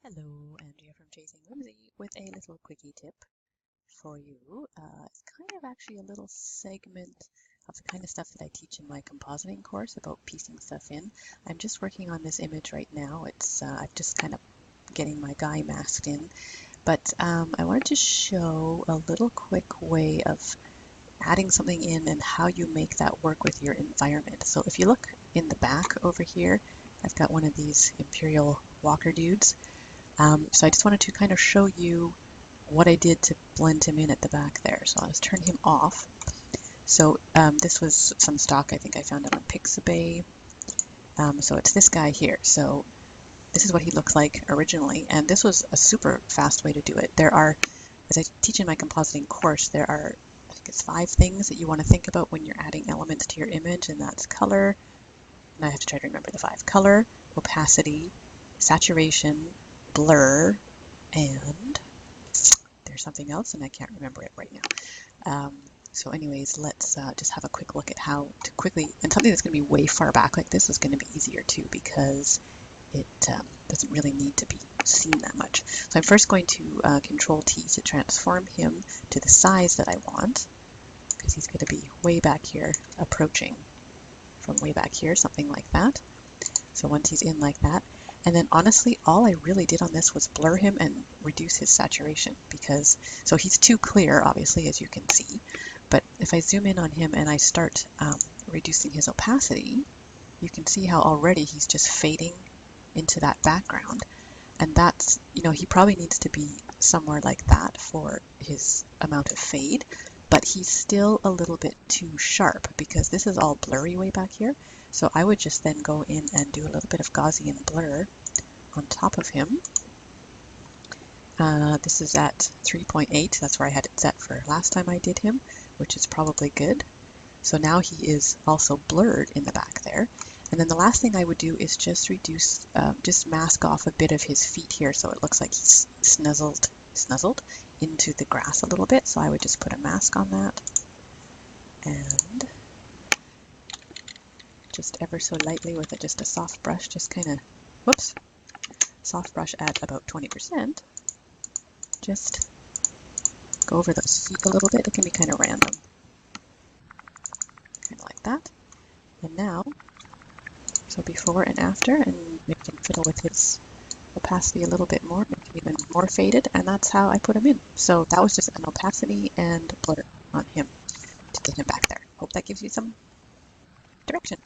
Hello, Andrea from Chasing Whimsy with a little quickie tip for you. It's kind of actually a little segment of the kind of stuff that I teach in my compositing course about piecing stuff in. I'm just working on this image right now. I'm just kind of getting my guy masked in, but I wanted to show a little quick way of adding something in and how you make that work with your environment. So if you look in the back over here, I've got one of these Imperial Walker dudes. So I just wanted to kind of show you what I did to blend him in at the back there. So I'll just turn him off. So this was some stock I think I found on Pixabay. So it's this guy here. So this is what he looked like originally, and this was a super fast way to do it. There are, as I teach in my compositing course, there are, I think it's 5 things that you want to think about when you're adding elements to your image, and that's color, and I have to try to remember the 5. Color, opacity, saturation, blur, and there's something else and I can't remember it right now. So anyways, let's just have a quick look at how to quickly, and something that's going to be way far back like this is going to be easier too because it doesn't really need to be seen that much. So I'm first going to Control T to transform him to the size that I want, because he's going to be way back here, approaching from way back here, something like that. So once he's in like that, and then honestly, all I really did on this was blur him and reduce his saturation, because, so he's too clear, obviously, as you can see. But if I zoom in on him and I start reducing his opacity, you can see how already he's just fading into that background. And that's, he probably needs to be somewhere like that for his amount of fade, but he's still a little bit too sharp because this is all blurry way back here. So I would just then go in and do a little bit of Gaussian blur on top of him. This is at 3.8. That's where I had it set for last time I did him, which is probably good. So now he is also blurred in the back there. And then the last thing I would do is just reduce, just mask off a bit of his feet here so it looks like he's snuzzled into the grass a little bit. So I would just put a mask on that and just ever so lightly with just a soft brush, just kind of, whoops, soft brush at about 20%. Just go over those feet a little bit. It can be kind of random, kind of like that. And now, so before and after, and make him fiddle with his opacity a little bit more, make him even more faded, and that's how I put him in. So that was just an opacity and blur on him to get him back there. Hope that gives you some direction.